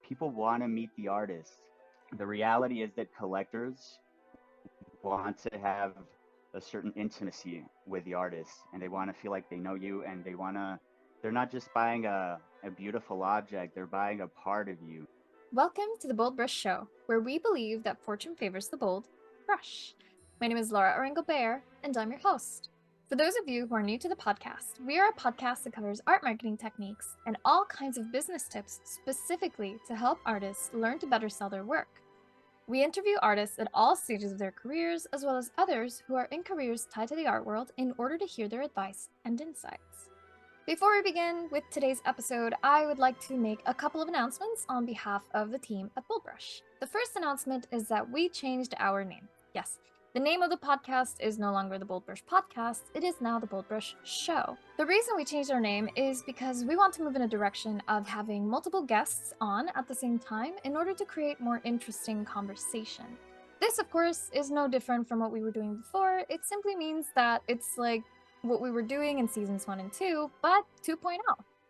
people want to meet the artist. The reality is that collectors want to have a certain intimacy with the artist, and they want to feel like they know you, and they're not just buying a beautiful object, they're buying a part of you. Welcome to the Boldbrush Show, where we believe that fortune favors the bold brush. My name is Laura Arango Baier, and I'm your host. For those of you who are new to the podcast, we are a podcast that covers art marketing techniques and all kinds of business tips specifically to help artists learn to better sell their work. We interview artists at all stages of their careers, as well as others who are in careers tied to the art world in order to hear their advice and insights. Before we begin with today's episode, I would like to make a couple of announcements on behalf of the team at Boldbrush. The first announcement is that we changed our name. Yes, the name of the podcast is no longer the Boldbrush Podcast, it is now the Boldbrush Show. The reason we changed our name is because we want to move in a direction of having multiple guests on at the same time in order to create more interesting conversation. This, of course, is no different from what we were doing before. It simply means that it's like what we were doing in seasons 1 and 2, but 2.0.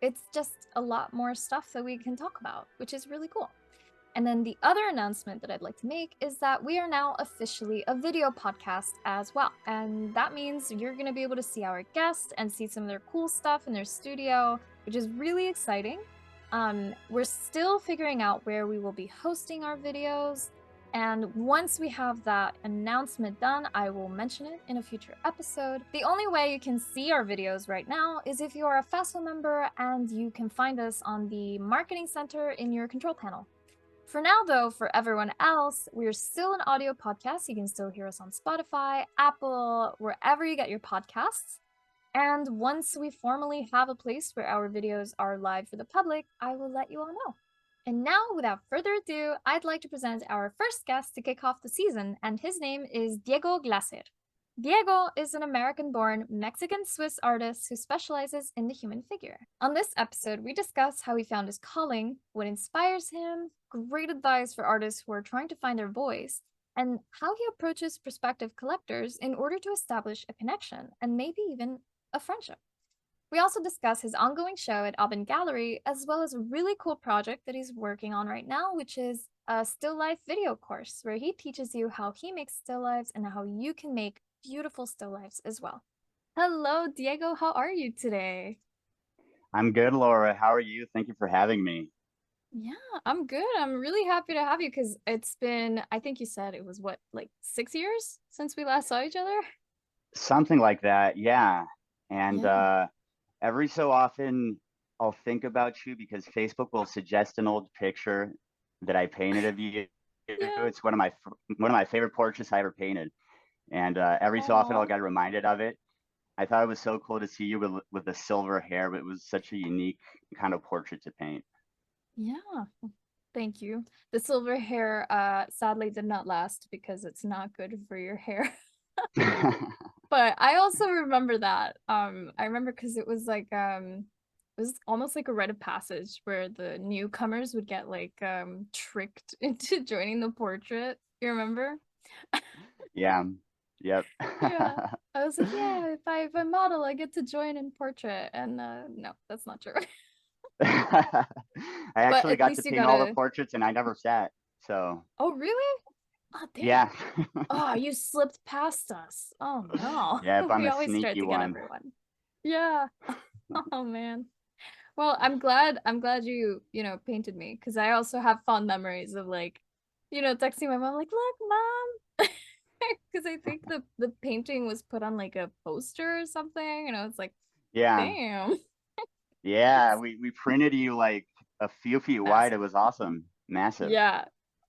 It's just a lot more stuff that we can talk about, which is really cool. And then the other announcement that I'd like to make is that we are now officially a video podcast as well. And that means you're going to be able to see our guests and see some of their cool stuff in their studio, which is really exciting. We're still figuring out where we will be hosting our videos. And once we have that announcement done, I will mention it in a future episode. The only way you can see our videos right now is if you are a Fastwell member, and you can find us on the Marketing Center in your control panel. For now, though, for everyone else, we're still an audio podcast. You can still hear us on Spotify, Apple, wherever you get your podcasts. And once we formally have a place where our videos are live for the public, I will let you all know. And now, without further ado, I'd like to present our first guest to kick off the season, and his name is Diego Glazer. Diego is an American-born Mexican-Swiss artist who specializes in the human figure. On this episode, we discuss how he found his calling, what inspires him, great advice for artists who are trying to find their voice, and how he approaches prospective collectors in order to establish a connection and maybe even a friendship. We also discuss his ongoing show at Aubin Gallery, as well as a really cool project that he's working on right now, which is a still life video course where he teaches you how he makes still lifes and how you can make beautiful still lifes as well. Hello, Diego. How are you today? I'm good, Laura. How are you? Thank you for having me. Yeah, I'm good. I'm really happy to have you because it's been, I think you said it was what, like 6 years since we last saw each other? Something like that, yeah. And Yeah. every so often I'll think about you because Facebook will suggest an old picture that I painted of you. Yeah. It's one of my favorite portraits I ever painted. And every so often I'll Aw. get reminded of it. I thought it was so cool to see you with the silver hair, but it was such a unique kind of portrait to paint. Yeah. Thank you. The silver hair sadly did not last because it's not good for your hair. But I also remember that. I remember because it was almost like a rite of passage where the newcomers would get like tricked into joining the portrait. You remember? Yeah. Yep. Yeah. I was like, yeah, if I model, I get to join in portrait. And no, that's not true. I But actually at got to least you paint all the gotta. portraits and I never sat. So, Oh, really? Oh, dang. yeah. Oh, you slipped past us. Oh no. Yep, I'm We a always try sneaky to get one. everyone. Yeah. Oh man. Well, I'm glad you know, painted me because I also have fond memories of like, texting my mom like, "Look, mom." Because I think the painting was put on like a poster or something, and I was like, Yeah. "Damn." Yeah, we printed you like a few feet wide. It Massive. was awesome. Massive. Yeah.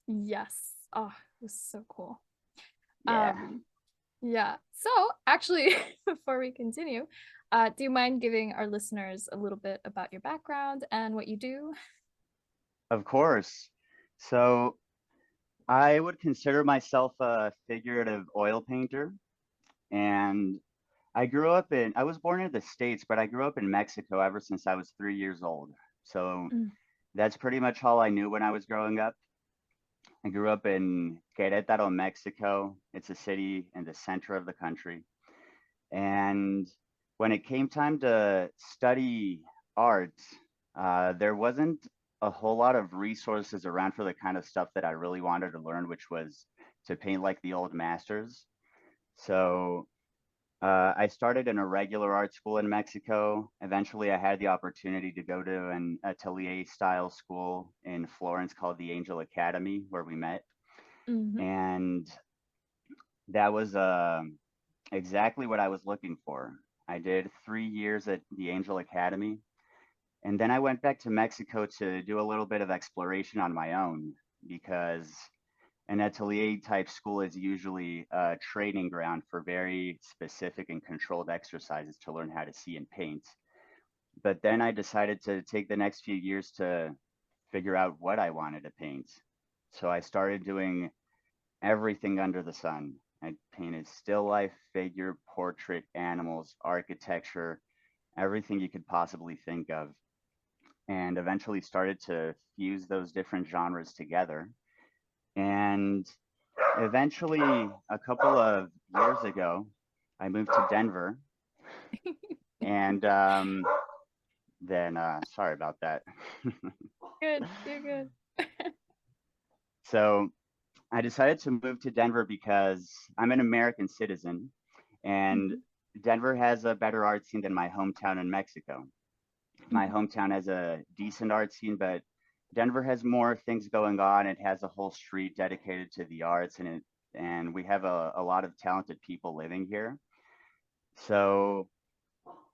Yes. Oh, it was so cool. Yeah. Um, yeah. So, actually, before we continue, do you mind giving our listeners a little bit about your background and what you do? Of course. So, I would consider myself a figurative oil painter, and I was born in the States, but I grew up in Mexico ever since I was 3 years old. So Mm, that's pretty much all I knew when I was growing up. I grew up in Querétaro, Mexico. It's a city in the center of the country. And when it came time to study art, there wasn't a whole lot of resources around for the kind of stuff that I really wanted to learn, which was to paint like the old masters. So I started in a regular art school in Mexico. Eventually, I had the opportunity to go to an atelier style school in Florence called the Angel Academy, where we met. Hmm. And that was exactly what I was looking for. I did 3 years at the Angel Academy. And then I went back to Mexico to do a little bit of exploration on my own because an atelier type school is usually a training ground for very specific and controlled exercises to learn how to see and paint. But then I decided to take the next few years to figure out what I wanted to paint. So I started doing everything under the sun. I painted still life, figure, portrait, animals, architecture, everything you could possibly think of, and eventually started to fuse those different genres together. And eventually, a couple of years ago, I moved to Denver, and then sorry about that. Good, you're good. So I decided to move to Denver because I'm an American citizen, and Hmm. Denver has a better art scene than my hometown in Mexico. My Hmm. hometown has a decent art scene, but Denver has more things going on. It has a whole street dedicated to the arts, and we have a lot of talented people living here. So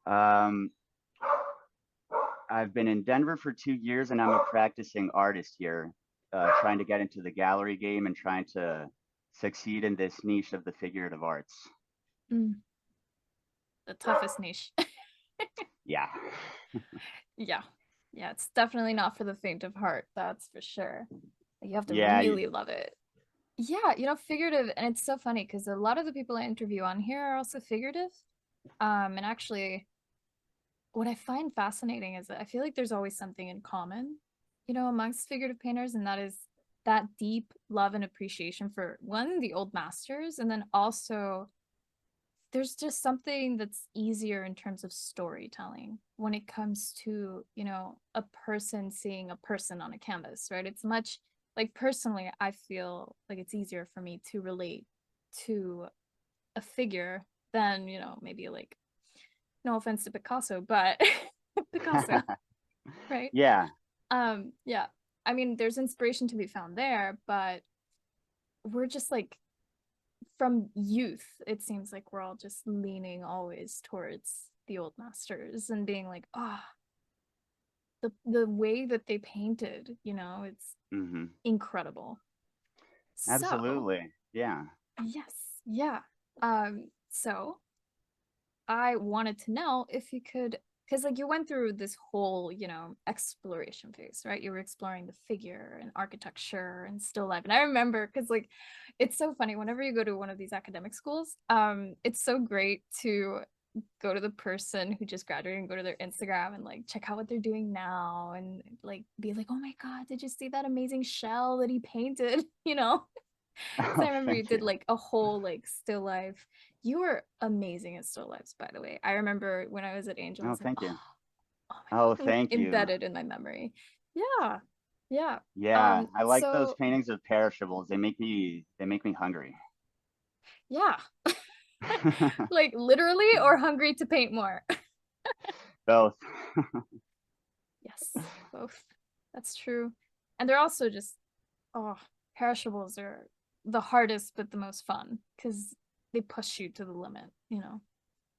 um, I've been in Denver for 2 years, and I'm a practicing artist here, trying to get into the gallery game and trying to succeed in this niche of the figurative arts. Mm, the toughest niche. Yeah. Yeah. Yeah, it's definitely not for the faint of heart, that's for sure. You have to Yeah. really love it. Yeah, figurative, and it's so funny because a lot of the people I interview on here are also figurative. And actually, what I find fascinating is that I feel like there's always something in common, amongst figurative painters, and that is that deep love and appreciation for one, the old masters, and then also there's just something that's easier in terms of storytelling when it comes to, a person seeing a person on a canvas, right? It's much like personally, I feel like it's easier for me to relate to a figure than, maybe like, no offense to Picasso, but Picasso, right? Yeah, Yeah. I mean, there's inspiration to be found there, but we're just like from youth, it seems like we're all just leaning always towards the old masters and being like, the way that they painted, it's hmm, incredible. So, absolutely. Yeah. yes, yeah. So I wanted to know if you could, because like you went through this whole, exploration phase, right? You were exploring the figure and architecture and still life. And I remember because like it's so funny whenever you go to one of these academic schools, it's so great to go to the person who just graduated and go to their Instagram and like check out what they're doing now and like be like, oh my God, did you see that amazing shell that he painted? Because Oh, I remember you thank you. did like a whole like still life. You were amazing at still lives, by the way. I remember when I was at Angel, I Oh, was like, thank you. oh Oh, my God, like thank you. embedded in my memory. Yeah. Yeah. Yeah, I like those So paintings of perishables. They make me hungry. yeah. Like literally or hungry to paint more. Both. Yes, both. That's true. And they're also just, oh, perishables are the hardest but the most fun because they push you to the limit.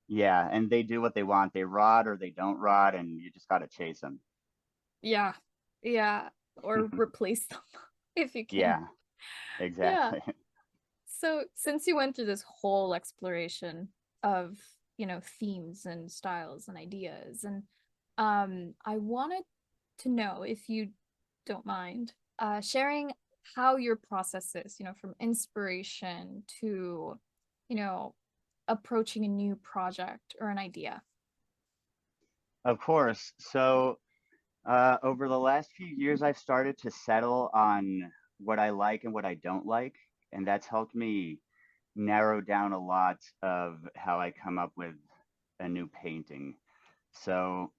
Yeah, and they do what they want. They rot or they don't rot, and you just gotta chase them. Yeah. Yeah. Or replace them if you can. Yeah, Yeah. exactly. So since you went through this whole exploration of, themes and styles and ideas, and I wanted to know if you don't mind sharing how your process is, from inspiration to, you know, approaching a new project or an idea. Of course. So, over the last few years, I've started to settle on what I like and what I don't like, and that's helped me narrow down a lot of how I come up with a new painting. So,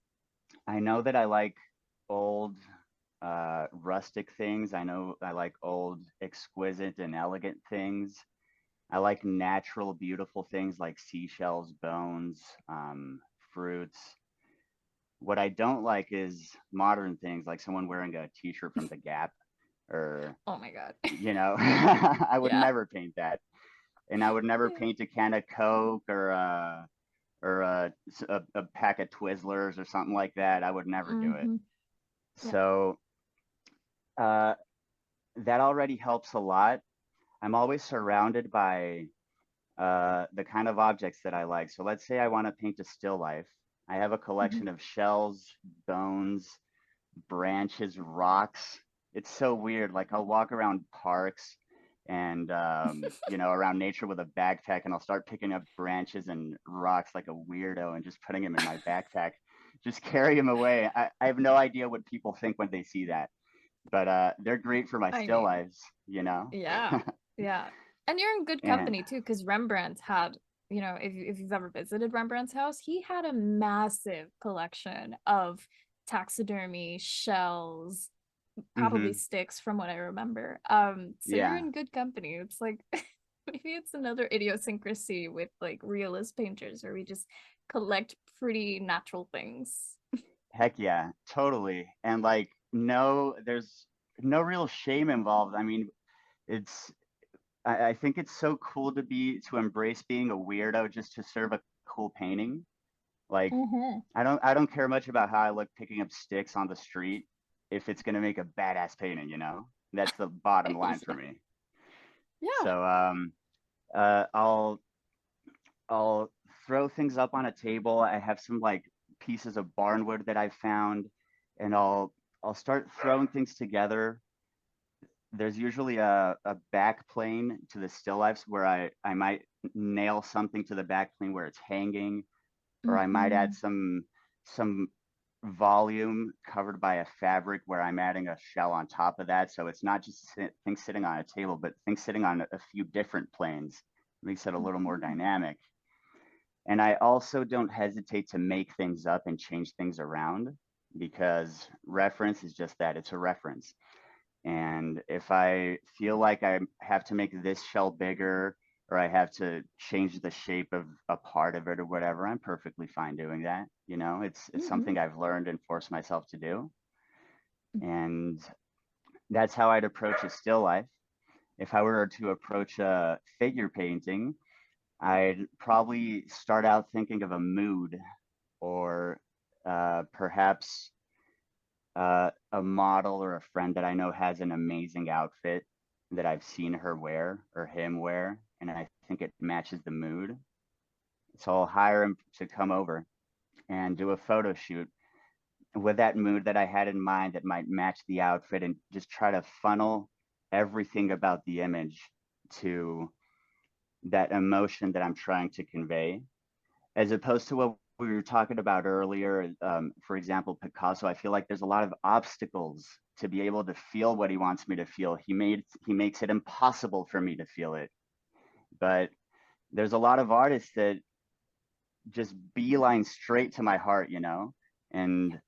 I know that I like old rustic things. I know I like old, exquisite, and elegant things. I like natural, beautiful things like seashells, bones, fruits. What I don't like is modern things like someone wearing a t-shirt from the Gap or, Oh my God. I would Yeah. never paint that. And I would never paint a can of Coke or a pack of Twizzlers or something like that. I would never do it. Mm-hmm. Yeah. So uh, that already helps a lot. I'm always surrounded by the kind of objects that I like. So let's say I want to paint a still life. I have a Mm-hmm. collection of shells, bones, branches, rocks. It's so weird. Like I'll walk around parks and around nature with a backpack, and I'll start picking up branches and rocks like a weirdo and just putting them in my backpack. Just carry them away. I have no idea what people think when they see that, but they're great for my I still mean, lives, you know? yeah. Yeah. And you're in good And company too, because Rembrandt had, if you've ever visited Rembrandt's house, he had a massive collection of taxidermy, shells, probably hmm sticks from what I remember. So you're yeah. in good company. It's like maybe it's another idiosyncrasy with like realist painters where we just collect pretty natural things. Heck yeah, totally. And like, no, there's no real shame involved. I mean, it's, I think it's so cool to embrace being a weirdo just to serve a cool painting. Like, Mm-hmm. I don't care much about how I look picking up sticks on the street if it's gonna make a badass painting, you know? That's the bottom line for Yeah. me. Yeah. So, uh, I'll I'll throw things up on a table. I have some like pieces of barnwood that I found, and I'll start throwing things together. There's usually a back plane to the still lifes where I might nail something to the back plane where it's hanging, or I might Mm-hmm. add some volume covered by a fabric where I'm adding a shell on top of that. So it's not just things sitting on a table, but things sitting on a few different planes. Makes it a little more Mm-hmm. dynamic. And I also don't hesitate to make things up and change things around because reference is just that, it's a reference. And if I feel like I have to make this shell bigger or I have to change the shape of a part of it or whatever, I'm perfectly fine doing that. You know, it's Mm-hmm. something I've learned and forced myself to do. And that's how I'd approach a still life. If I were to approach a figure painting, I'd probably start out thinking of a mood or perhaps a model or a friend that I know has an amazing outfit that I've seen her wear or him wear, and I think it matches the mood. So I'll hire him to come over and do a photo shoot with that mood that I had in mind that might match the outfit and just try to funnel everything about the image to that emotion that I'm trying to convey, as opposed to what we were talking about earlier. For example, Picasso, I feel like there's a lot of obstacles to be able to feel what he wants me to feel. He makes it impossible for me to feel it. But there's a lot of artists that just beeline straight to my heart, you know, and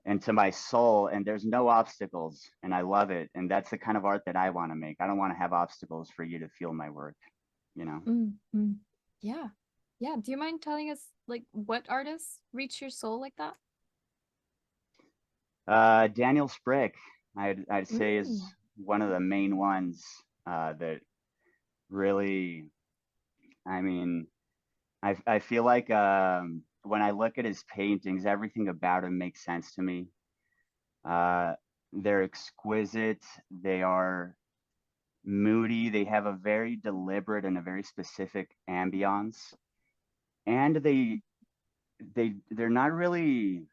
and to my soul, and there's no obstacles, and I love it. And that's the kind of art that I want to make. I don't want to have obstacles for you to feel my work, you know. Mm-hmm. Yeah. Yeah. Do you mind telling us like what artists reach your soul like that? Daniel Sprick, I'd say, is Mm. one of the main ones that really, I mean, I feel like when I look at his paintings, everything about him makes sense to me. Uh, they're exquisite. They are moody. They have a very deliberate and a very specific ambiance, and they're not really,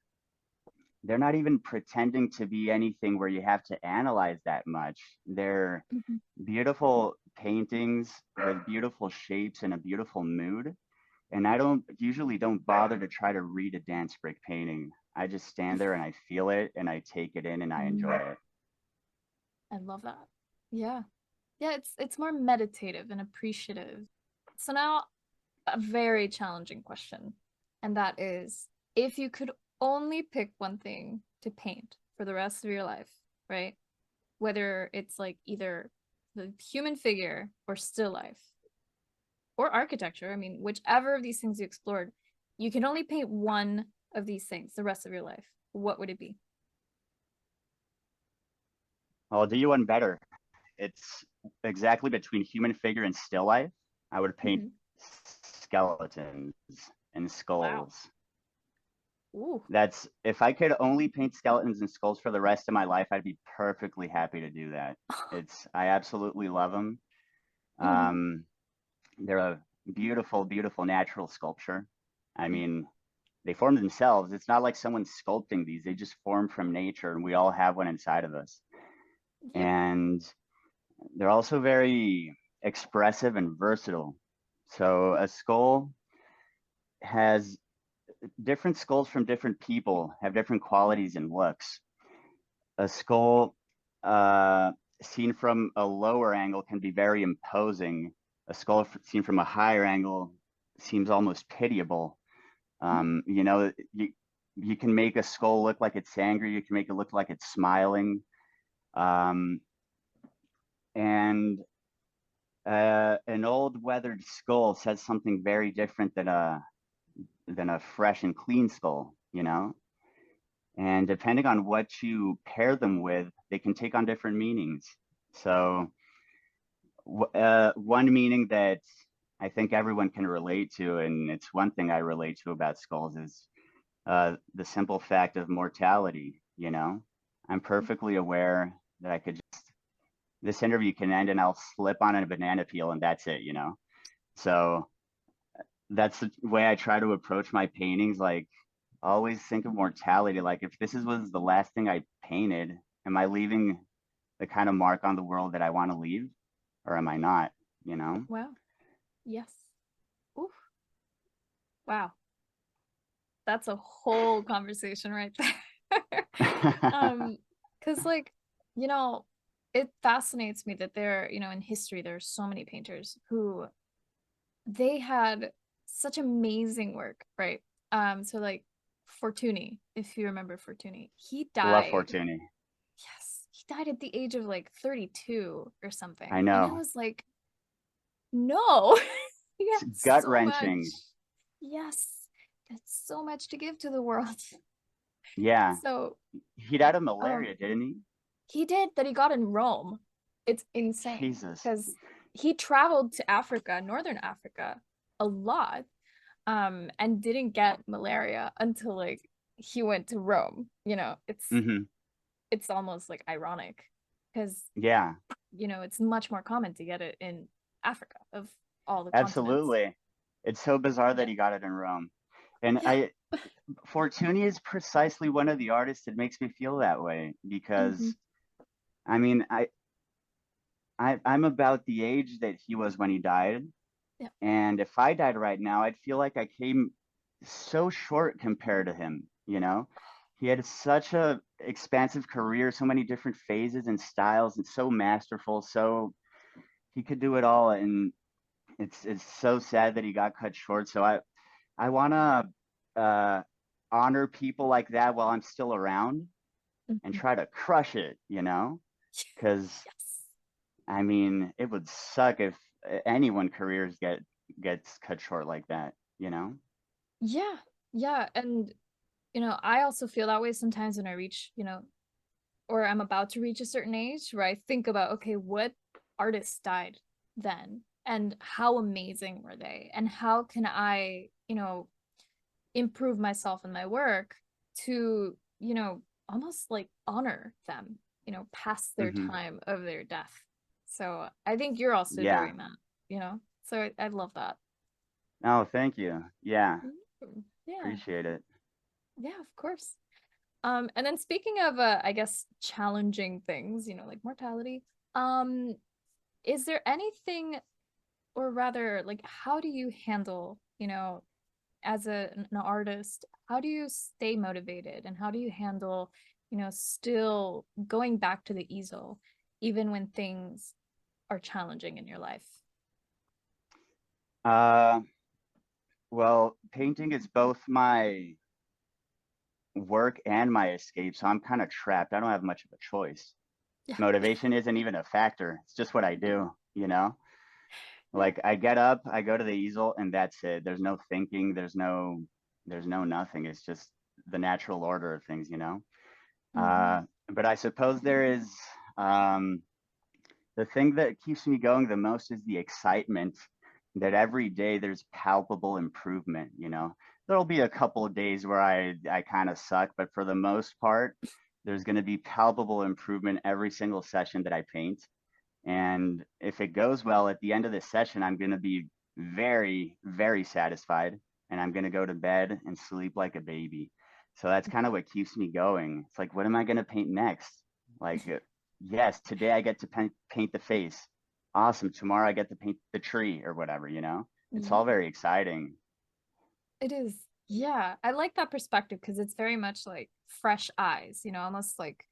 they're not even pretending to be anything where you have to analyze that much. They're Mhm. beautiful paintings with beautiful shapes and a beautiful mood. And I don't usually don't bother to try to read a dance break painting. I just stand there and I feel it and I take it in and I enjoy Mm. it. I love that. Yeah. Yeah, it's more meditative and appreciative. So now a very challenging question, and that is if you could only pick one thing to paint for the rest of your life, right? Whether it's like either the human figure or still life or architecture. I mean, whichever of these things you explored, you can only paint one of these things the rest of your life. What would it be? I'll do you one better. It's exactly between human figure and still life. I would paint Mm-hmm. skeletons and Wow. skulls. Ooh. That's if I could only paint skeletons and skulls for the rest of my life, I'd be perfectly happy to do that. I absolutely love them. Mm-hmm. Um, they're a beautiful, beautiful natural sculpture. I Yeah. mean, they form themselves. It's not like someone's sculpting these. They just form from nature, and we all have one inside of us. Yep. And they're also very expressive and versatile. So a skull has different skulls from different people have different qualities and looks. A skull seen from a lower angle can be very imposing. A skull seen from a higher angle seems almost pitiable. You know, you can make a skull look like it's angry. You can make it look like it's smiling. Um, and an old weathered skull says something very different than a fresh and clean skull. You know, and depending on what you pair them with, they can take on different meanings. So, one meaning that I think everyone can relate to, and it's one thing I relate to about skulls, is the simple fact of mortality. You know, I'm perfectly aware that this interview can end and I'll slip on a banana peel and that's it, you know? So that's the way I try to approach my paintings. Like, always think of mortality. Like, if was the last thing I painted, am I leaving the kind of mark on the world that I want to leave, or am I not? You know? Wow. Yes. Oof. Wow. That's a whole conversation right there. um, because like, you know, it fascinates me that in history there are so many painters who they had such amazing work, right? So like Fortuny, if you remember Fortuny, he Love died. Fortuny. Yes, he died at the age of like 32 or I something. And I know. was like, no, he It's had gut so much. wrenching. Yes, he had so much to give to the world. Yeah. So, He died of um, malaria, didn't he? he did that he got in Rome. It's insane Jesus. because he traveled to Africa, Northern Africa, a lot, and didn't get malaria until like he went to Rome. Hmm. It's almost like ironic because Yeah, it's much more common to get it in Africa of all the continents. absolutely. It's so bizarre that Yeah. he got it in Rome. And Yeah. Fortuny is precisely one of the artists that makes me feel that way because Hmm. I mean, I'm about the age that he was when he died. Yeah. And if I died right now, I'd feel like I came so short compared to him, you know? He had such a expansive career, so many different phases and styles, and so masterful, so he could do it all. And it's so sad that he got cut short. So I want to honor people like that while I'm still around and Hmm. try to crush it, you know? Because Yes. I mean, it would suck if anyone careers gets cut short like that, you know? Yeah. Yeah. And I also feel that way sometimes when I reach, or I'm about to reach a certain age where I think about, okay, what artists died then and how amazing were they? And how can I, improve myself in my work to, almost like honor them, past their Hmm. time of their death. So I think you're also Yeah. doing that, So I love that. Oh, thank you. Yeah, Yeah. appreciate it. Yeah, of course. And then speaking of I guess challenging things, like mortality, um, is there anything, or rather like how do you handle, as an artist, how do you stay motivated and how do you handle, still going back to the easel even when things are challenging in your life? Uh, well, painting is both my work and my escape, so I'm kind of trapped. I don't have much of a choice. Yeah. Motivation isn't even a factor. It's just what I do, you know? Yeah. Like I get up, I go to the easel, and that's it. There's no thinking, there's no nothing. It's just the natural order of things, you know? Hmm. But I suppose there is um the thing that keeps me going the most is the excitement that every day there's palpable improvement, you know. There'll be a couple of days where I kind of suck, but for the most part, there's going to be palpable improvement every single session that I paint. And if it goes well at the end of the session, I'm going to be very, very satisfied, and I'm going to go to bed and sleep like a baby. So that's kind of what keeps me going. It's like, what am I going to paint next? Like, yes, today I get to paint the face. Awesome. Tomorrow I get to paint the tree or whatever, you know? It's all Yeah, very exciting. it is. Yeah, I like that perspective because it's very much like fresh eyes, almost like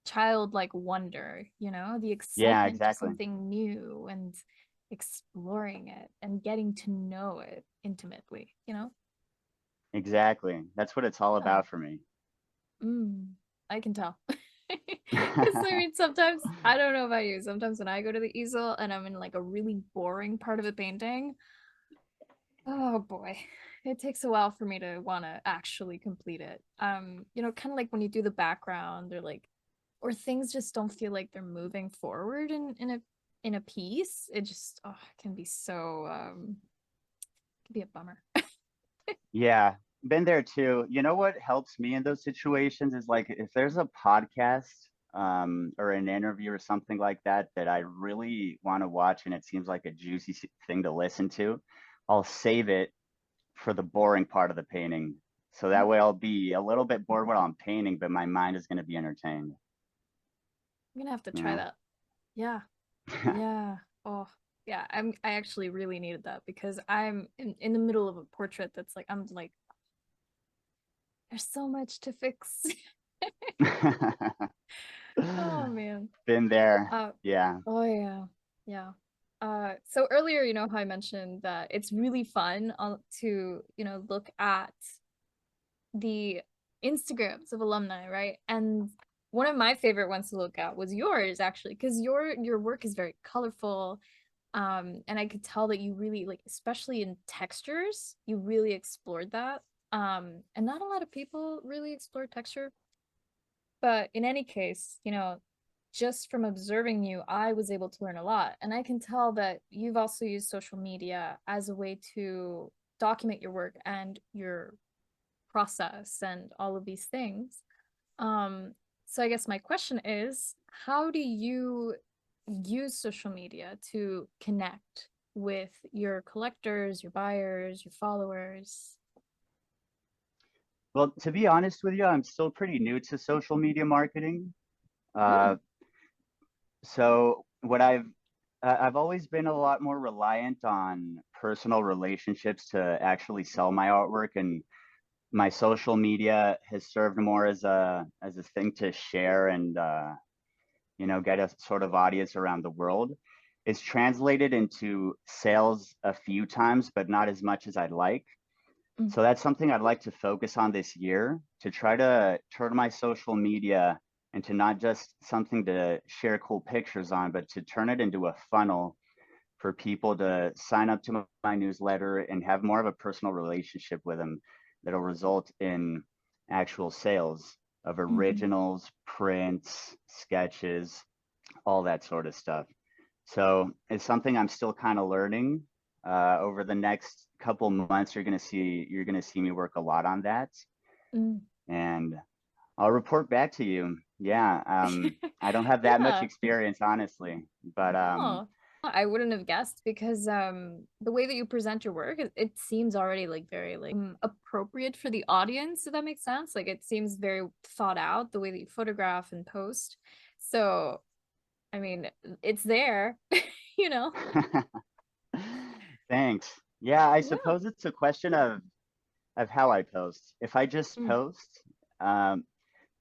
childlike wonder, the Yeah, excitement of exactly. something new and exploring it and getting to know it intimately. Exactly. That's what it's all Yeah. about for me. I can tell. Because I mean, sometimes I don't know about you. Sometimes when I go to the easel and I'm in like a really boring part of a painting, oh boy, it takes a while for me to want to actually complete it. Kind of like when you do the background or things just don't feel like they're moving forward in a piece. It just it can be so can be a bummer. Yeah, been there too. You know what helps me in those situations is like if there's a podcast or an interview or something like that that I really want to watch and it seems like a juicy thing to listen to, I'll save it for the boring part of the painting. So that way I'll be a little bit bored while I'm painting, but my mind is going to be entertained, I'm gonna have to you try know? that. Yeah. Yeah. Oh, yeah. I actually really needed that because I'm in the middle of a portrait that's like I'm like there's so much to fix. Oh man. Been there. Uh Yeah. oh yeah. Yeah. So earlier, how I mentioned that it's really fun to, look at the Instagrams of alumni, right? And one of my favorite ones to look at was yours actually, because your work is very colorful. And I could tell that you really like, especially in textures, you really explored that. And not a lot of people really explore texture, but in any case, just from observing you, I was able to learn a lot. And I can tell that you've also used social media as a way to document your work and your process and all of these things. So I guess my question is, how do you use social media to connect with your collectors, your buyers, your followers? Well, to be honest with you, I'm still pretty new to social media marketing. Mm, Uh, so what I've always been a lot more reliant on personal relationships to actually sell my artwork, and my social media has served more as a thing to share and you know, get a sort of audience around the world. It's translated into sales a few times, but not as much as I'd like. mm, So that's something I'd like to focus on this year to try to turn my social media into not just something to share cool pictures on, but to turn it into a funnel for people to sign up to my newsletter and have more of a personal relationship with them that'll result in actual sales of mhm, originals, prints, sketches, all that sort of stuff. So it's something I'm still kind of learning. Over the next couple months, you're gonna see me work a lot on that, mm. and I'll report back to you. Yeah, I don't have that much Yeah. experience, honestly, but Oh, I wouldn't have guessed because the way that you present your work, it seems already like very like appropriate for the audience, if that makes sense. Like it seems very thought out the way that you photograph and post. So, I mean, it's there, you know? thanks. Yeah, I Yeah. suppose it's a question of how I post. If I just Mm, post,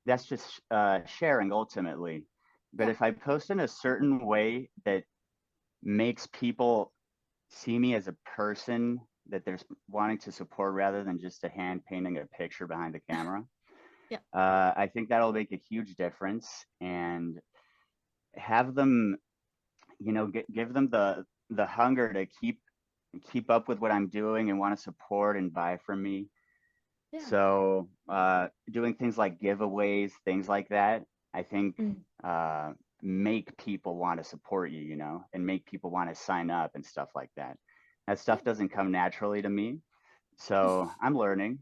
that's just sharing ultimately. But yeah. if I post in a certain way that makes people see me as a person that they're wanting to support rather than just a hand painting a picture behind the camera, Yeah. I think that'll make a huge difference. And have them, give them the hunger to keep up with what I'm doing and want to support and buy from me. Yeah. So doing things like giveaways, things like that, I think Mm. uh, make people want to support you, and make people want to sign up and stuff like that. That stuff doesn't come naturally to me. So I'm learning,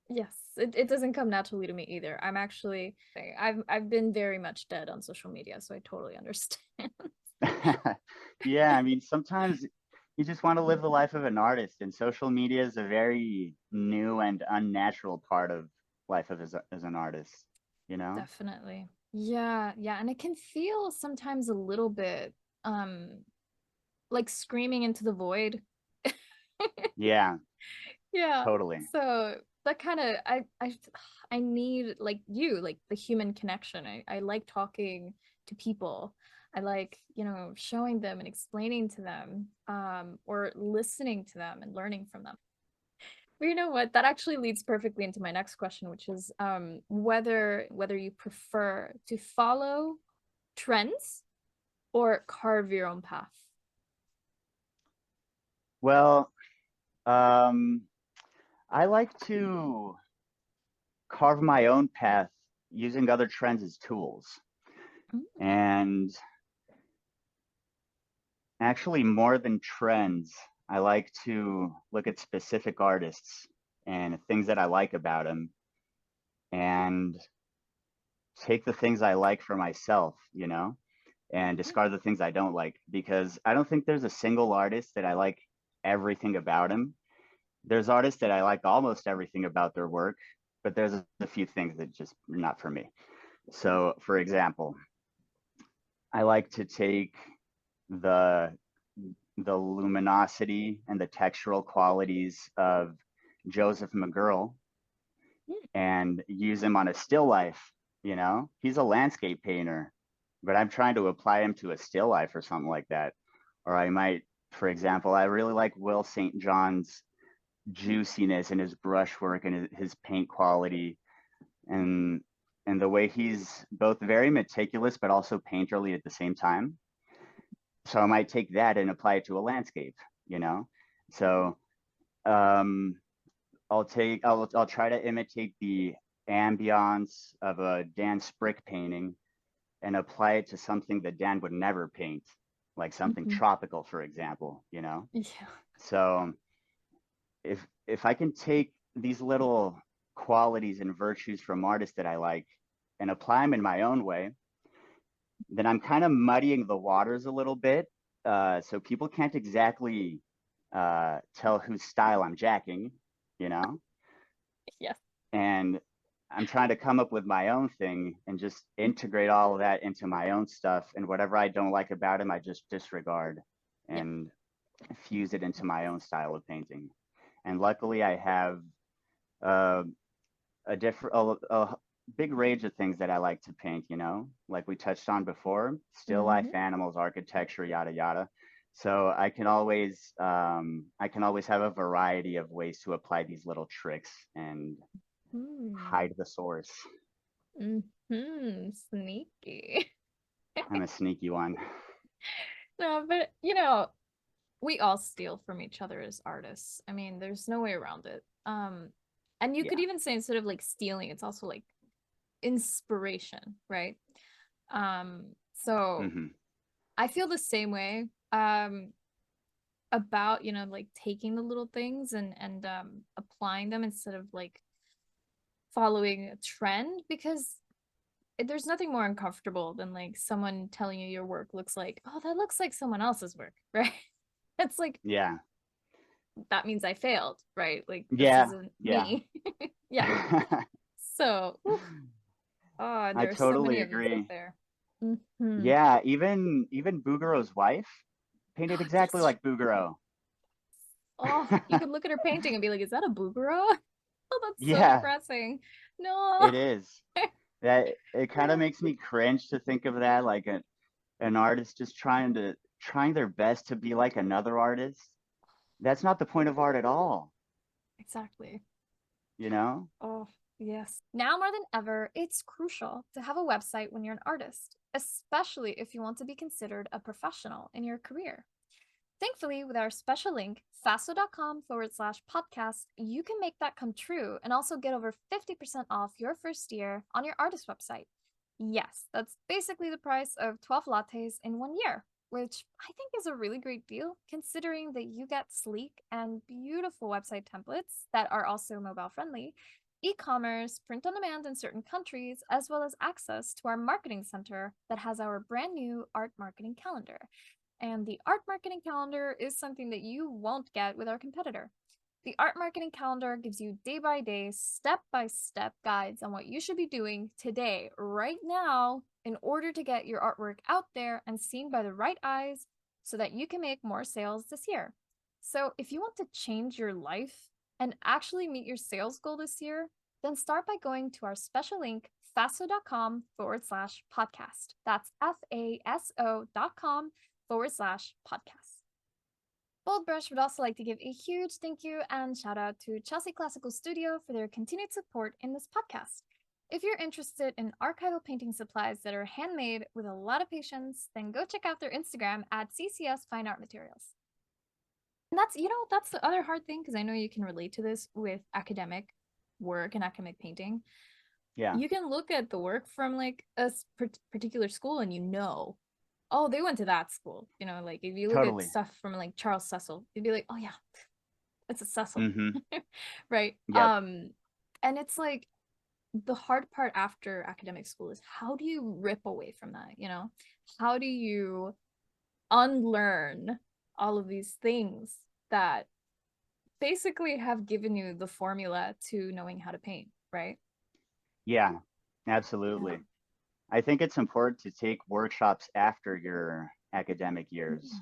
Yes, it doesn't come naturally to me either. I've been very much dead on social media, so I totally understand. Yeah, I mean, sometimes you just want to live the life of an artist, and social media is a very new and unnatural part of life as an artist, you know? Definitely. Yeah, yeah, and it can feel sometimes a little bit um like screaming into the void. Yeah, Yeah. totally. So that kind of I need like you, like the human connection. I like talking to people. I like, showing them and explaining to them, or listening to them and learning from them. But you know what? That actually leads perfectly into my next question, which is whether you prefer to follow trends or carve your own path. Well, um, I like to carve my own path using other trends as tools. Mm. And actually, more than trends, I like to look at specific artists and things that I like about them and take the things I like for myself, and Yeah. discard the things I don't like, because I don't think there's a single artist that I like everything about him. There's artists that I like almost everything about their work, but there's a few things that just are not for me. So, for example, I like to take the the luminosity and the textural qualities of Joseph McGurl and use him on a still life. He's a landscape painter, but I'm trying to apply him to a still life or something like that. Or I might, for example, I really like Will St. John's juiciness and his brushwork and his paint quality, and the way he's both very meticulous but also painterly at the same time. So I might take that and apply it to a landscape, you know. So um, I'll try to imitate the ambiance of a Dan Sprick painting and apply it to something that Dan would never paint, like something Mhm. tropical, for example. Yeah. So if I can take these little qualities and virtues from artists that I like and apply them in my own way, then I'm kind of muddying the waters a little bit. So people can't exactly tell whose style I'm jacking, you know? Yes. And I'm trying to come up with my own thing and just integrate all of that into my own stuff. And whatever I don't like about him, I just disregard Yeah. and fuse it into my own style of painting. And luckily, I have uh, a big range of things that I like to paint, like we touched on before, still life Hmm. animals, architecture, yada yada. So I can always have a variety of ways to apply these little tricks and Hmm. hide the source. Hmm. Sneaky. I'm a sneaky one. No, but we all steal from each other as artists. I mean, there's no way around it. And you could Yeah. even say instead of like stealing, it's also like inspiration, right? So Hmm. I feel the same way about, like taking the little things and applying them instead of like following a trend because there's nothing more uncomfortable than like someone telling you your work looks like, oh, that looks like someone else's work, right? It's like Yeah. that means I failed, right? Like this Yeah. isn't Yeah. me. Yeah. So, oof. Oh, I there are so many totally of us out agree. there. Hmm. Yeah, even Bouguereau's wife painted exactly Yes. like Bouguereau. Oh, you could look at her painting and be like, is that a Bouguereau? Oh, that's so Yeah, depressing. No. it is. That it kind of makes me cringe to think of that, like an artist just trying their best to be like another artist. That's not the point of art at all, Exactly. you know? Oh, yes. Now more than ever, it's crucial to have a website when you're an artist, especially if you want to be considered a professional in your career. Thankfully, with our special link, faso.com/podcast, you can make that come true and also get over 50% off your first year on your artist website. Yes, that's basically the price of 12 lattes in 1 year, which I think is a really great deal considering that you get sleek and beautiful website templates that are also mobile friendly, e-commerce, print on demand in certain countries, as well as access to our marketing center that has our brand new art marketing calendar. And the art marketing calendar is something that you won't get with our competitor. The art marketing calendar gives you day by day, step by step guides on what you should be doing today, right now, in order to get your artwork out there and seen by the right eyes so that you can make more sales this year. So if you want to change your life and actually meet your sales goal this year, then start by going to our special link, faso.com/podcast. That's faso.com/podcast. Boldbrush would also like to give a huge thank you and shout out to Chelsea Classical Studio for their continued support in this podcast. If you're interested in archival painting supplies that are handmade with a lot of patience, then go check out their Instagram at CCS Fine Art Materials. And that's the other hard thing, because I know you can relate to this with academic work and academic painting. Yeah. You can look at the work from like a particular school and oh, they went to that school. Like if you look Totally. at stuff from like Charles Cecil, you'd be like, oh yeah, it's a Cecil. Mm-hmm. Right. Yep. And it's like the hard part after academic school is how do you rip away from that? How do you unlearn all of these things that basically have given you the formula to knowing how to paint, right? Yeah, absolutely. Yeah. I think it's important to take workshops after your academic years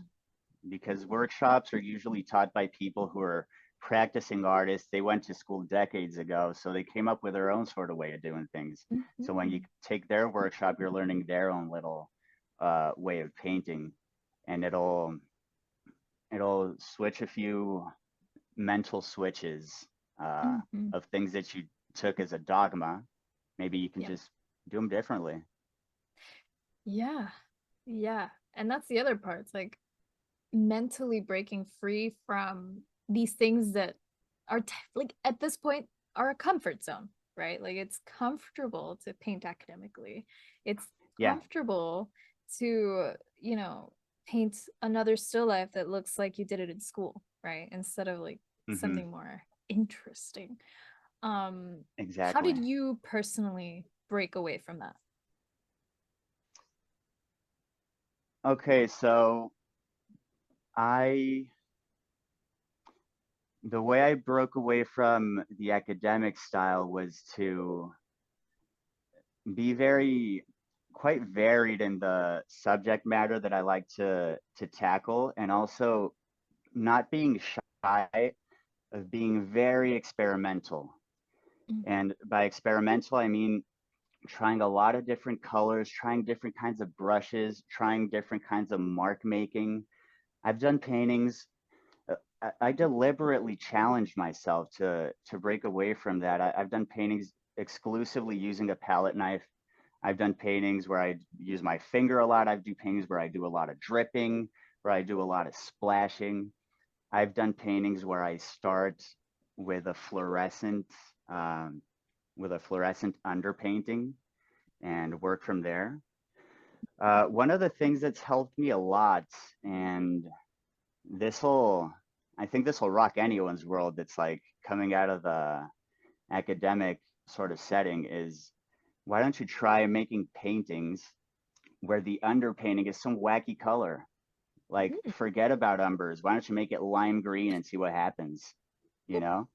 because workshops are usually taught by people who are practicing artists. They went to school decades ago, so they came up with their own sort of way of doing things. Mm-hmm. So when you take their workshop, you're learning their own little way of painting, and it'll switch a few mental switches Mm-hmm. of things that you took as a dogma. Maybe you can Yeah. just do them differently. Yeah. Yeah. And that's the other part. It's like mentally breaking free from these things that are like at this point are a comfort zone, right? Like it's comfortable to paint academically. It's Yeah. comfortable to, paint another still life that looks like you did it in school, right? Instead of like Mm-hmm. something more interesting. How Exactly. did you personally break away from that? Okay, so I the way I broke away from the academic style was to be quite varied in the subject matter that I like to tackle, and also not being shy of being very experimental. Mm. And by experimental, I mean trying a lot of different colors, trying different kinds of brushes, trying different kinds of mark making. I've done paintings. I deliberately challenged myself to break away from that. I've done paintings exclusively using a palette knife. I've done paintings where I use my finger a lot. I've do paintings where I do a lot of dripping, where I do a lot of splashing. I've done paintings where I start with a fluorescent um, underpainting and work from there. One of the things that's helped me a lot, and this will, I think this will rock anyone's world that's like coming out of the academic sort of setting, is why don't you try making paintings where the underpainting is some wacky color? Like, Mm. forget about umbers. Why don't you make it lime green and see what happens? You know,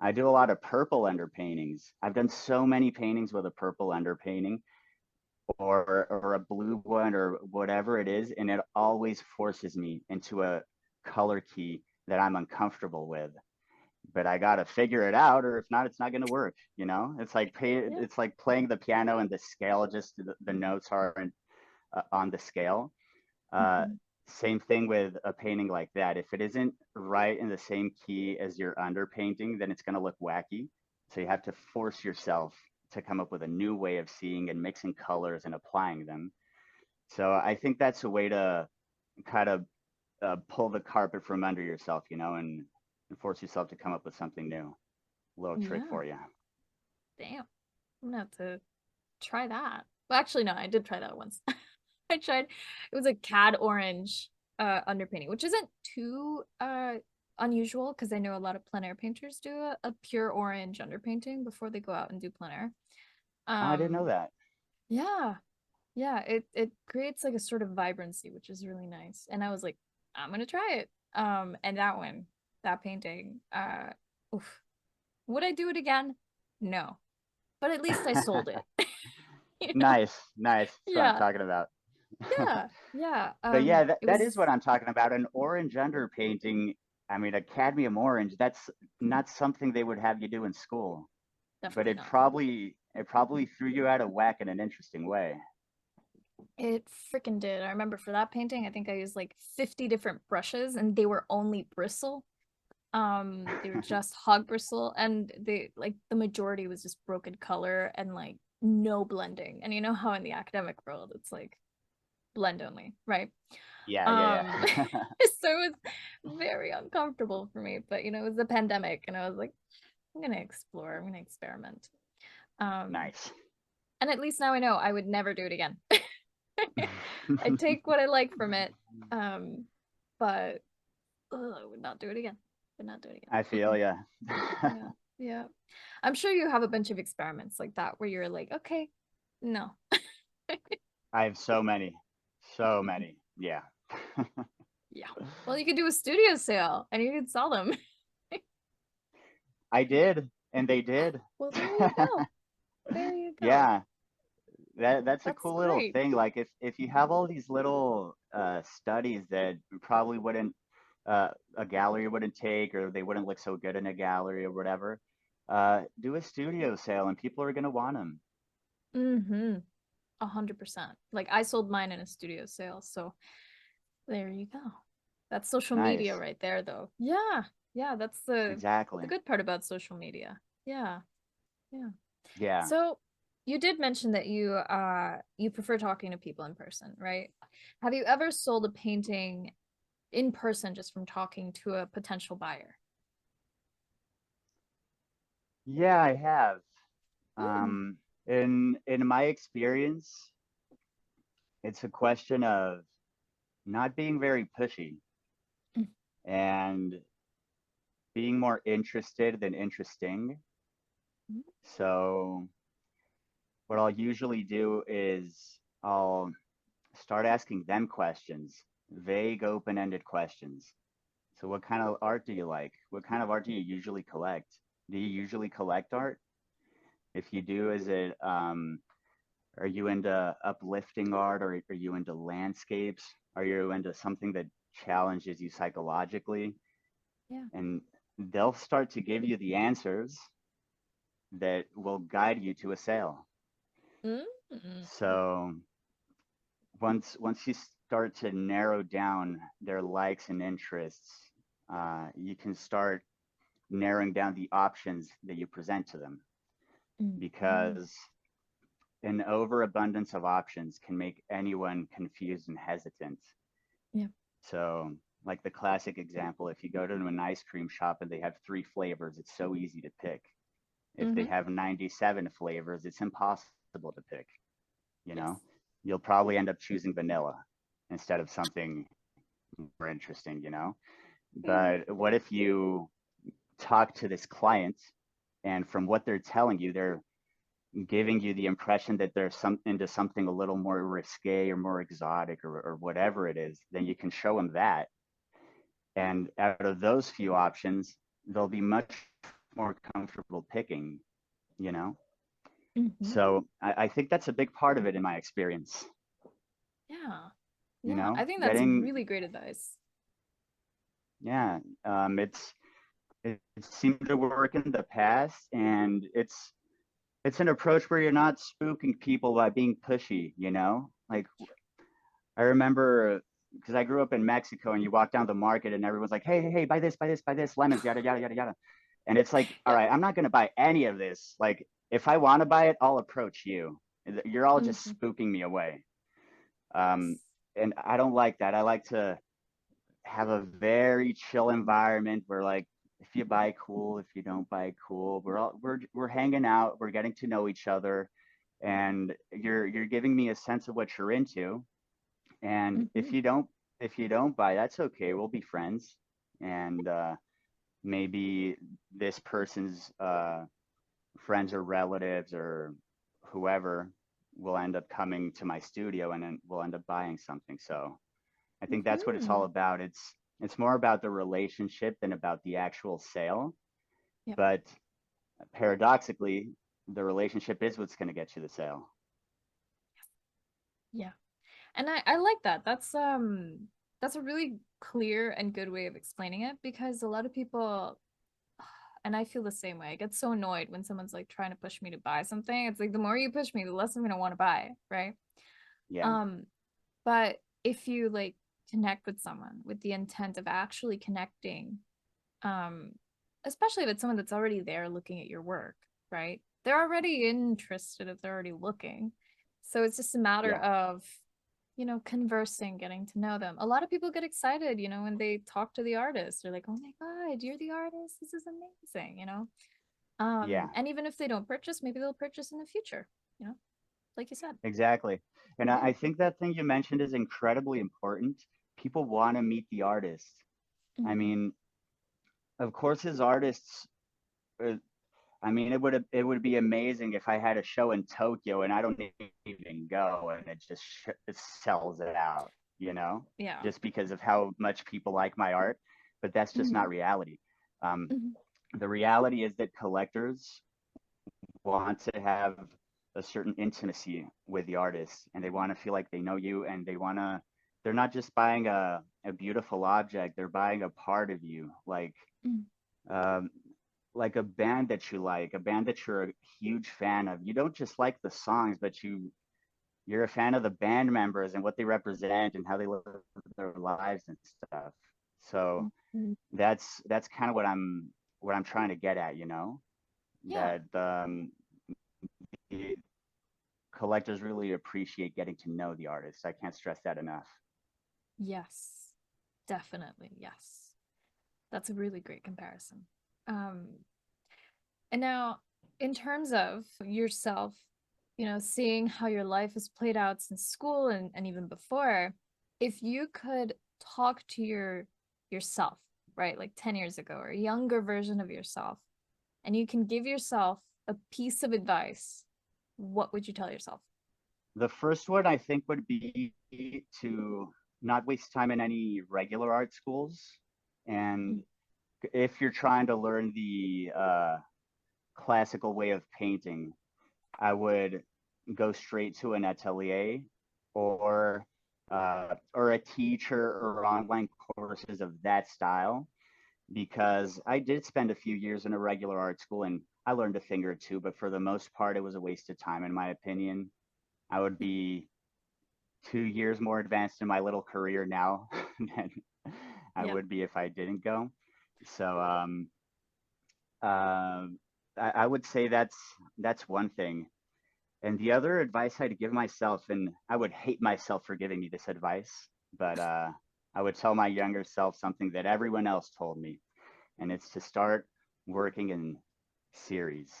I do a lot of purple underpaintings. I've done so many paintings with a purple underpainting or a blue one or whatever it is, and it always forces me into a color key that I'm uncomfortable with. But I gotta figure it out, or if not, it's not gonna work. Yeah. It's like playing the piano and the scale, just the notes are on the scale. Uh, Mhm. Same thing with a painting like that. If it isn't right in the same key as your underpainting, then it's gonna look wacky. So you have to force yourself to come up with a new way of seeing and mixing colors and applying them. So I think that's a way to kind of pull the carpet from under yourself, and force yourself to come up with something new. A little trick Yeah. for you. Damn. I'm gonna have to try that. Well, actually, no, I did try that once. I tried, it was a cad orange underpainting, which isn't too unusual because I know a lot of plein air painters do a pure orange underpainting before they go out and do plein air. Oh, I didn't know Um, that. yeah, yeah, it creates like a sort of vibrancy, which is really nice. And I was like, I'm gonna try it. And that one, that painting, oof. Would I do it again? No, but at least I sold it. You know? Nice, nice. That's what I'm Yeah, talking about. yeah, yeah. But yeah, It that is was what I'm talking about. An orange underpainting. I mean, a cadmium orange, that's not something they would have you do in school. But definitely it not. probably threw you out of whack in an interesting way. It freaking did. I remember for that painting, I think I used like 50 different brushes and they were only bristle. They were just hog bristle and they like the majority was just broken color and like no blending. And you know how in the academic world it's like blend only, right? Yeah, yeah, Um yeah. so it was very uncomfortable for me, but it was the pandemic and I was like, I'm gonna explore, I'm gonna experiment. Um Nice. and at least now I know I would never do it again. I take what I like from it. Um, but I would not do it again. Would not do it I again. feel Mm-mm. ya. Yeah, yeah. I'm sure you have a bunch of experiments like that where you're like, okay, no. I have so many, so many. Yeah. Yeah. Well, you could do a studio sale and you could sell them. I did, and they did. Well, there you go. There you go. Yeah, that's a That's cool little great. thing. Like if you have all these little studies that probably wouldn't a gallery wouldn't take, or they wouldn't look so good in a gallery or whatever, do a studio sale and people are gonna want them. Mm-hmm. 100%. Like I sold mine in a studio sale, so there you go. That's social media Nice. right there, though. Yeah. Yeah, that's the Exactly. good part about social media. Yeah. Yeah. Yeah. So you did mention that you prefer talking to people in person, right? Have you ever sold a painting in person just from talking to a potential buyer? Yeah, I have. Mm. Um, in my experience, it's a question of not being very pushy and being more interested than interesting. So what I'll usually do is I'll start asking them questions, vague, open-ended questions. So what kind of art do you like? What kind of art do you usually collect? Do you usually collect art? If you do, is it are you into uplifting art, or are you into landscapes? Are you into something that challenges you psychologically? Yeah. And they'll start to give you the answers that will guide you to a sale. Mm. So once you start to narrow down their likes and interests, you can start narrowing down the options that you present to them, Mm. because an overabundance of options can make anyone confused and hesitant. Yeah. So, like the classic example, if you go to an ice cream shop and they have three flavors, it's so easy to pick. If they Mm-hmm. have 97 flavors, it's impossible to pick, you Yes. know? You'll probably end up choosing vanilla instead of something more interesting, Mm. But what if you talk to this client and from what they're telling you, they're giving you the impression that they're into something a little more risque or more exotic, or whatever it is, then you can show them that. And out of those few options, they'll be much more comfortable picking, you know? Mm-hmm. So I think that's a big part of it in my experience, Yeah. Yeah. I think that's getting, really great advice. yeah, it seemed to work in the past, and it's an approach where you're not spooking people by being pushy, Like I remember, because I grew up in Mexico, and you walk down the market and everyone's like, hey, hey, hey, buy this, lemons, yada, yada, yada, yada. And it's like, all Yeah. right, I'm not going to buy any of this. Like, if I want to buy it, I'll approach you. You're all just Mm-hmm. spooking me away. Um, Yes. and I don't like that. I like to have a very chill environment where like if you buy cool, if you don't buy cool, we're hanging out, we're getting to know each other, and you're giving me a sense of what you're into. And Hmm. if you don't buy, that's okay. We'll be friends. And maybe this person's friends or relatives or whoever will end up coming to my studio and then we'll end up buying something. So I think that's what it's all Hmm. about. It's more about the relationship than about the actual sale. Yep. But paradoxically, the relationship is what's going to get you the sale. Yeah. And I like that. That's a really clear and good way of explaining it because a lot of people, and I feel the same way. I get so annoyed when someone's like trying to push me to buy something. It's like the more you push me, the less I'm gonna want to buy, right? Yeah, Um, but if you like connect with someone with the intent of actually connecting, um, especially if it's someone that's already there looking at your work, right? They're already interested if they're already looking. So it's just a matter yeah, of, conversing, getting to know them. A lot of people get excited, when they talk to the artist. They're like, "Oh my God, you're the artist. This is amazing." yeah, And even if they don't purchase, maybe they'll purchase in the future, you know, like you said. exactly. And Yeah. I think that thing you mentioned is incredibly important. People want to meet the artist. I Mm-hmm. mean, of course, his artists. uh, I mean, it would be amazing if I had a show in Tokyo and I don't even go and it sells it out, you know, Yeah. just because of how much people like my art. But that's just Mm-hmm. not reality. Um, Mm-hmm. the reality is that collectors want to have a certain intimacy with the artist and they want to feel like they know you and they're not just buying a beautiful object, they're buying a part of you. Um, like a band that you like, a band that you're a huge fan of. You don't just like the songs, but you're a fan of the band members and what they represent and how they live their lives and stuff. So Mm-hmm. that's kind of what I'm trying to get at, you know, Yeah. that the collectors really appreciate getting to know the artist. I can't stress that enough. Yes. Definitely. Yes. That's a really great comparison. Um, and now, in terms of yourself, seeing how your life has played out since school and even before, if you could talk to yourself, right, like 10 years ago or a younger version of yourself, and you can give yourself a piece of advice, what would you tell yourself? The first one I think would be to not waste time in any regular art schools. And if you're trying to learn the classical way of painting, I would go straight to an atelier or or a teacher or online courses of that style because I did spend a few years in a regular art school and I learned a thing or two, but for the most part, it was a waste of time, in my opinion. I would be 2 years more advanced in my little career now than I Yeah. would be if I didn't go. So uh, I would say that's one thing. And the other advice I'd give myself, and I would hate myself for giving me this advice, but I would tell my younger self something that everyone else told me, and it's to start working in series,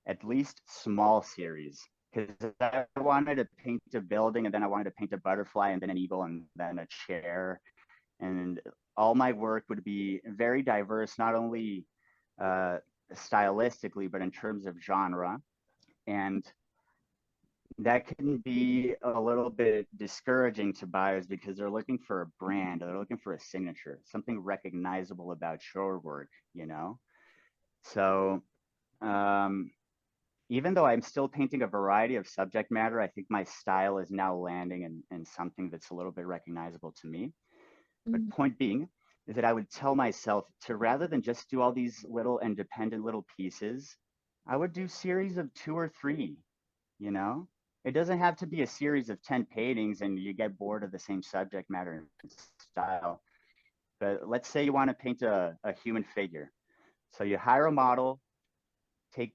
at least small series. Because I wanted to paint a building, and then I wanted to paint a butterfly, and then an eagle, and then a chair, and all my work would be very diverse, not only uh, stylistically, but in terms of genre. And that can be a little bit discouraging to buyers because they're looking for a brand, they're looking for a signature, something recognizable about your work, you know? So, um, even though I'm still painting a variety of subject matter, I think my style is now landing in something that's a little bit recognizable to me. But Mm-hmm. point being is that I would tell myself to rather than just do all these little independent little pieces, I would do series of two or three, you know? It doesn't have to be a series of 10 paintings and you get bored of the same subject matter and style. But let's say you want to paint a human figure. So you hire a model, take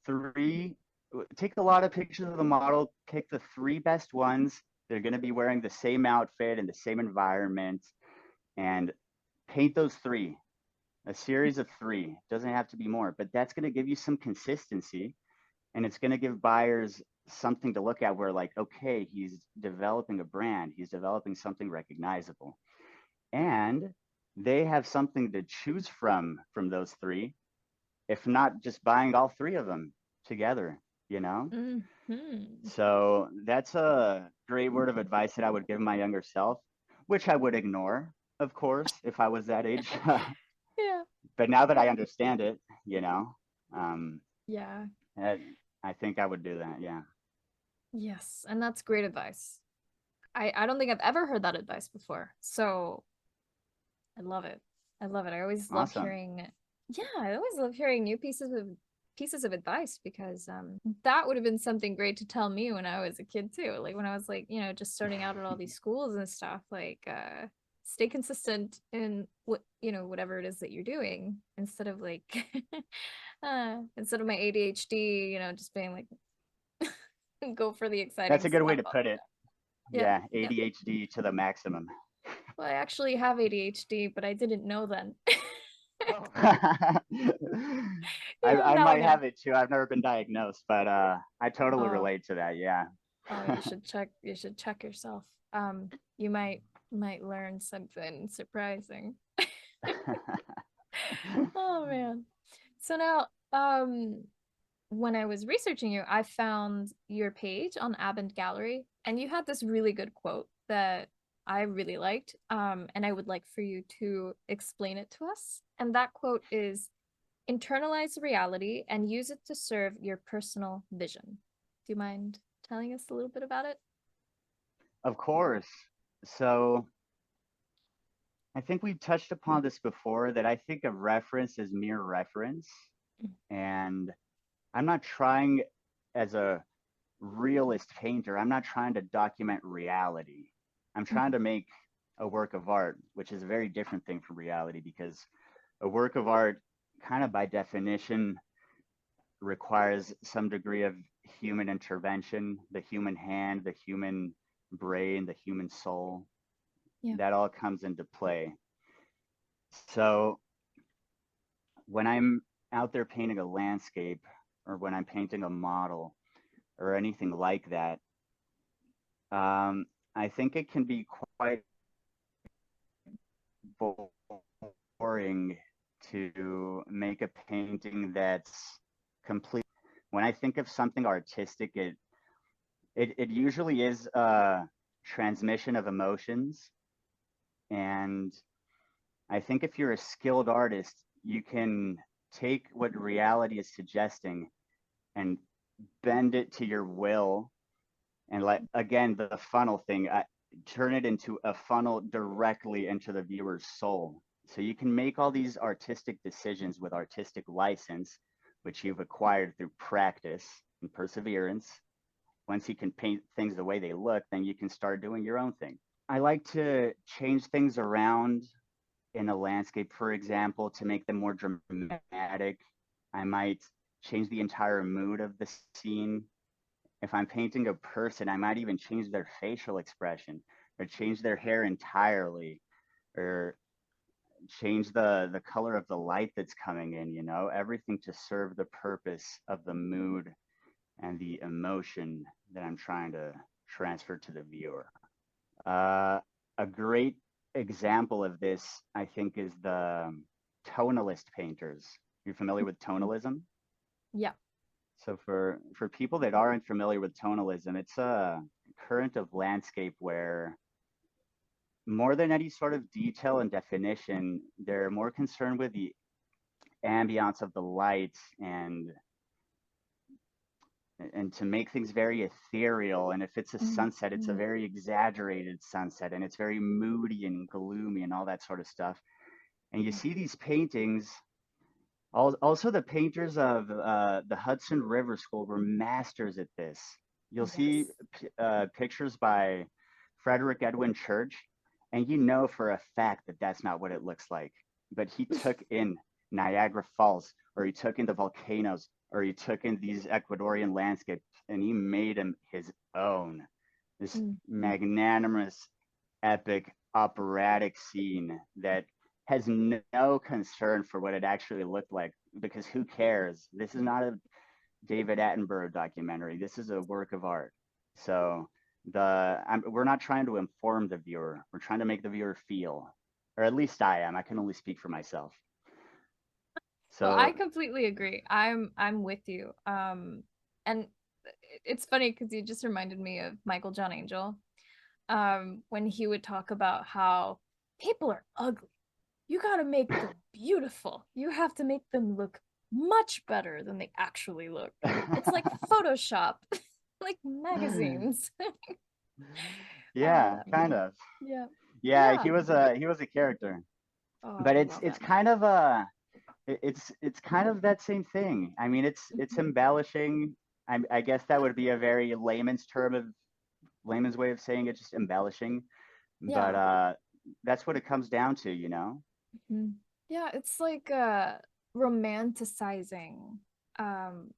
three, take a lot of pictures of the model, pick the three best ones, They're going to be wearing the same outfit in the same environment, and paint those three, a series of three. Doesn't have to be more, but that's going to give you some consistency, and it's going to give buyers something to look at where, like, okay, he's developing a brand, he's developing something recognizable, and they have something to choose from those three, if not just buying all three of them together, you know? Mm-hmm. So that's a great word of advice that I would give my younger self, which I would ignore, of course, if I was that age. Yeah. But now that I understand it, you know, um, Yeah. I, I think I would do that. Yeah. Yes. And that's great advice. I don't think I've ever heard that advice before. So I love it. I love it. I always love Awesome. hearing, yeah, I always love hearing new pieces of advice because that would have been something great to tell me when I was a kid too. Like when I was like, just starting out at all these schools and stuff, like stay consistent in whatever it is that you're doing instead of like instead of my ADHD, just being like go for the That's exciting a good way stuff to all put the it. time. Yeah, Yeah. yeah. ADHD to the maximum. Well, I actually have ADHD, but I didn't know then. Oh. I Now I might know. have it too. I've never been diagnosed, but I totally Oh, relate to that. Yeah. oh, you should check yourself. You might learn something surprising. Oh man. So now, when I was researching you, I found your page on Abend Gallery, and you had this really good quote that I really liked. And I would like for you to explain it to us. And that quote is internalize reality and use it to serve your personal vision. Do you mind telling us a little bit about it? Of course. So I think we touched upon this before, that I think of reference as mere reference. And I'm not trying, as a realist painter, I'm not trying to document reality. I'm trying Mhm. to make a work of art, which is a very different thing from reality, because a work of art, kind of by definition, requires some degree of human intervention, the human hand, the human brain, the human soul. Yeah. That all comes into play. So when I'm out there painting a landscape, or when I'm painting a model or anything like that, um, I think it can be quite boring to make a painting that's complete. When I think of something artistic, it usually is a transmission of emotions. And I think if you're a skilled artist, you can take what reality is suggesting and bend it to your will. And, like, again, the funnel thing, turn it into a funnel directly into the viewer's soul. So you can make all these artistic decisions with artistic license, which you've acquired through practice and perseverance. Once you can paint things the way they look, then you can start doing your own thing. I like to change things around in a landscape, for example, to make them more dramatic. I might change the entire mood of the scene. If I'm painting a person, I might even change their facial expression, or change their hair entirely, or change the color of the light that's coming in, everything to serve the purpose of the mood and the emotion that I'm trying to transfer to the viewer. A great example of this, I think, is the tonalist painters. You're familiar with tonalism? Yeah. So for people that aren't familiar with tonalism, it's a current of landscape where, more than any sort of detail and definition, they're more concerned with the ambiance of the light, and to make things very ethereal. And if it's a sunset, it's a Mhm. very exaggerated sunset, and it's very moody and gloomy and all that sort of stuff. And you see these paintings. Also, the painters of the Hudson River School were masters at this. You'll see Yes. pictures by Frederick Edwin Church, and you know for a fact that that's not what it looks like. But he took in Niagara Falls, or he took in the volcanoes, or he took in these Ecuadorian landscapes, and he made them his own. this Mm-hmm. magnanimous, epic, operatic scene that has no concern for what it actually looked like, because who cares? This is not a David Attenborough documentary. This is a work of art. So we're not trying to inform the viewer. We're trying to make the viewer feel, or at least I am. I can only speak for myself. Well, I So completely agree. I'm with you. And it's funny because you just reminded me of Michael John Angel. When he would talk about how people are ugly. You gotta make them beautiful. You have to make them look much better than they actually look. It's like Photoshop, like magazines. yeah, That kind movie. of. Yeah. Yeah, Yeah. he was a character. Oh, I But it's love it's him. kind of it's kind of that same thing. I mean, it's Mhm. embellishing. I guess that would be a very layman's way of saying it, just embellishing. But Yeah. that's what it comes down to, you know? Mhm. Yeah, it's like romanticizing um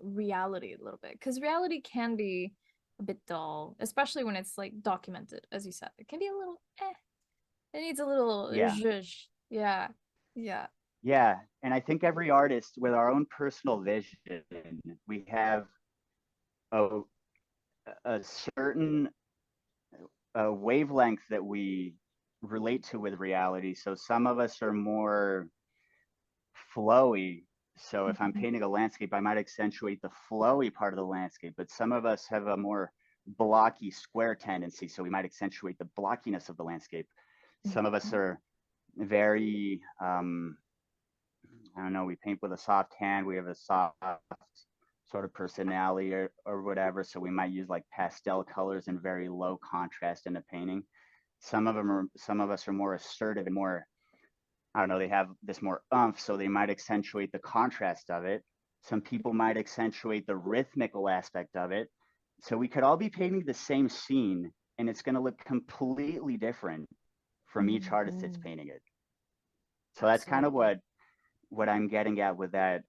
reality a little bit because reality can be a bit dull, especially when it's like documented, as you said. It can be a little it needs a little Yeah. zhuzh. Yeah. Yeah. Yeah. And I think every artist with our own personal vision, we have a, a certain wavelength that we relate to with reality. So some of us are more flowy. So if I'm Mhm. painting a landscape, I might accentuate the flowy part of the landscape, but some of us have a more blocky square tendency. So we might accentuate the blockiness of the landscape. Some of us Mhm. are very, I don't know, we paint with a soft hand, we have a soft sort of personality or whatever. So we might use like pastel colors and very low contrast in a painting. Some of us are more assertive and more, I don't know, they have this more umph, so they might accentuate the contrast of it. Some people might accentuate the rhythmical aspect of it. So we could all be painting the same scene and it's going to look completely different from each artist that's Mhm. painting it. So that's kind of Absolutely. what I'm getting at with that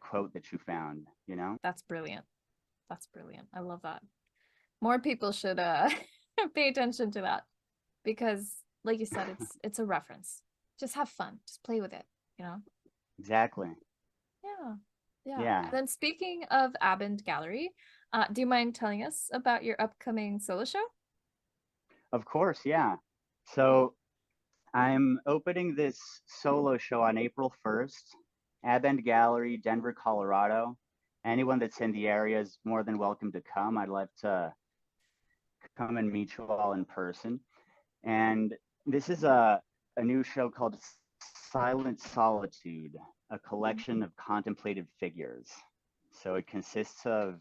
quote that you found, you know? That's brilliant. That's brilliant. I love that. More people should pay attention to that because like you said, it's a reference. Just have fun. Just play with it, you know? Exactly. Yeah. Yeah. Yeah. And then speaking of Abend Gallery, do you mind telling us about your upcoming solo show? Of course, yeah. So I'm opening this solo show on April 1st, Abend Gallery, Denver, Colorado. Anyone that's in the area is more than welcome to come. I'd love to come and meet you all in person. And this is a new show called Silent Solitude, a collection of contemplative figures. So it consists of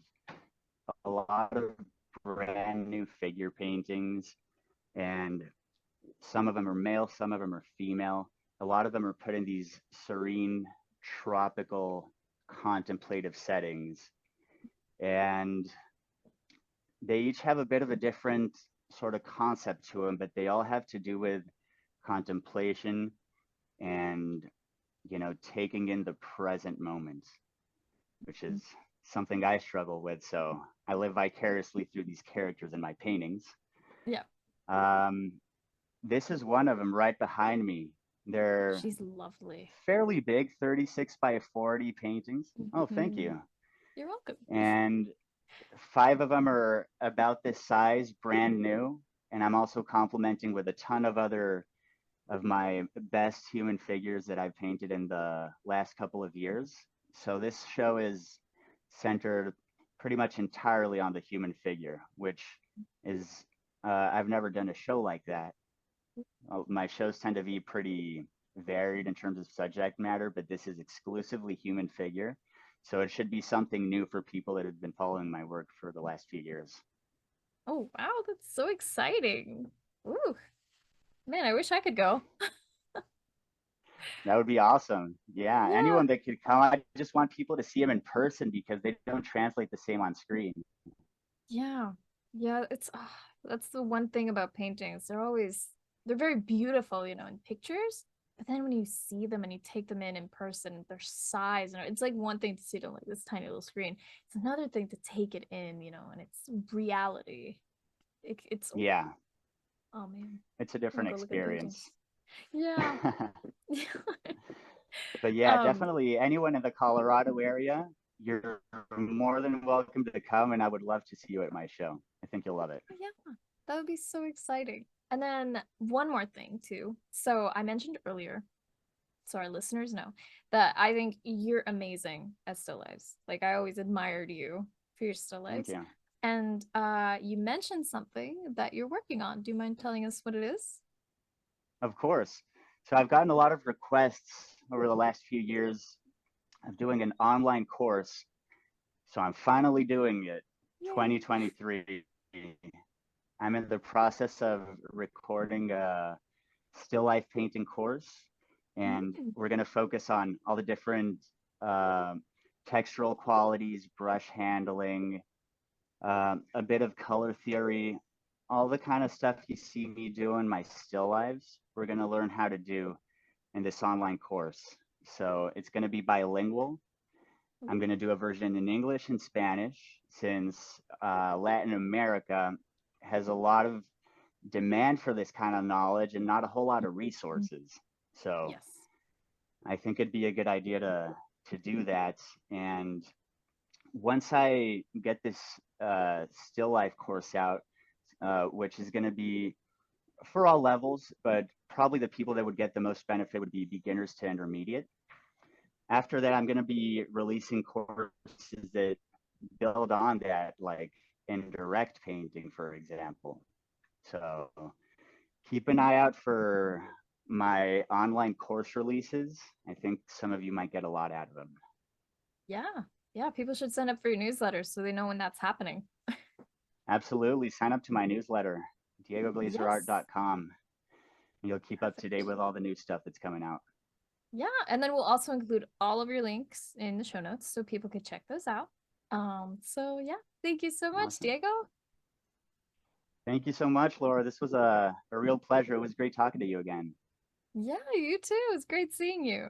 a lot of brand new figure paintings, and some of them are male, some of them are female. A lot of them are put in these serene, tropical, contemplative settings. And they each have a bit of a different sort of concept to them, but they all have to do with contemplation and, taking in the present moment, which is something I struggle with. So I live vicariously through these characters in my paintings. Yeah. Um, this is one of them right behind me. They're She's lovely. fairly big, 36 by 40 paintings. Oh, thank Mhm. you. You're welcome. And five of them are about this size, brand new. And I'm also complementing with a ton of other of my best human figures that I've painted in the last couple of years. So this show is centered pretty much entirely on the human figure, which is, I've never done a show like that. My shows tend to be pretty varied in terms of subject matter, but this is exclusively human figure. So it should be something new for people that have been following my work for the last few years. Oh, wow, that's so exciting. Ooh, man, I wish I could go. That would be awesome. Yeah, Yeah. anyone that could come. I just want people to see them in person because they don't translate the same on screen. Yeah. Yeah, it's that's the one thing about paintings. They're very beautiful, in pictures, but then when you see them and you take them in person, their size, it's like one thing to see it on like this tiny little screen. It's another thing to take it in, and it's reality. It's Yeah, oh man, it's a I'm gonna different go look at experience. paintings. Yeah. But yeah, um, definitely anyone in the Colorado area, you're more than welcome to come, and I would love to see you at my show. I think you'll love it. yeah, that would be so exciting. And then one more thing too. So I mentioned earlier, so our listeners know that I think you're amazing at still lives. Like I always admired you for your still Thank lives. you. And you mentioned something that you're working on. Do you mind telling us what it is? Of course. So I've gotten a lot of requests over the last few years of doing an online course. So I'm finally doing it, Yay. 2023. I'm in the process of recording a still life painting course, and Mm, we're going to focus on all the different uh, textural qualities, brush handling, a bit of color theory, all the kind of stuff you see me do in my still lives. We're going to learn how to do in this online course. So it's going to be bilingual. I'm going to do a version in English and Spanish since Latin America has a lot of demand for this kind of knowledge and not a whole lot of mm, resources. So yes. I think it'd be a good idea to do that. And once I get this still life course out, which is going to be for all levels, but probably the people that would get the most benefit would be beginners to intermediate. After that, I'm going to be releasing courses that build on that, like in direct painting, for example. So keep an eye out for my online course releases. I think some of you might get a lot out of them. Yeah. Yeah. People should sign up for your newsletter so they know when that's happening. Absolutely. Sign up to my newsletter, Yes. diegoglazerart.com. You'll keep up to date Perfect. with all the new stuff that's coming out. Yeah. And then we'll also include all of your links in the show notes so people could check those out. So yeah, thank you so much, Awesome. Diego. Thank you so much, Laura. This was a real pleasure. It was great talking to you again. Yeah, you too. It's great seeing you.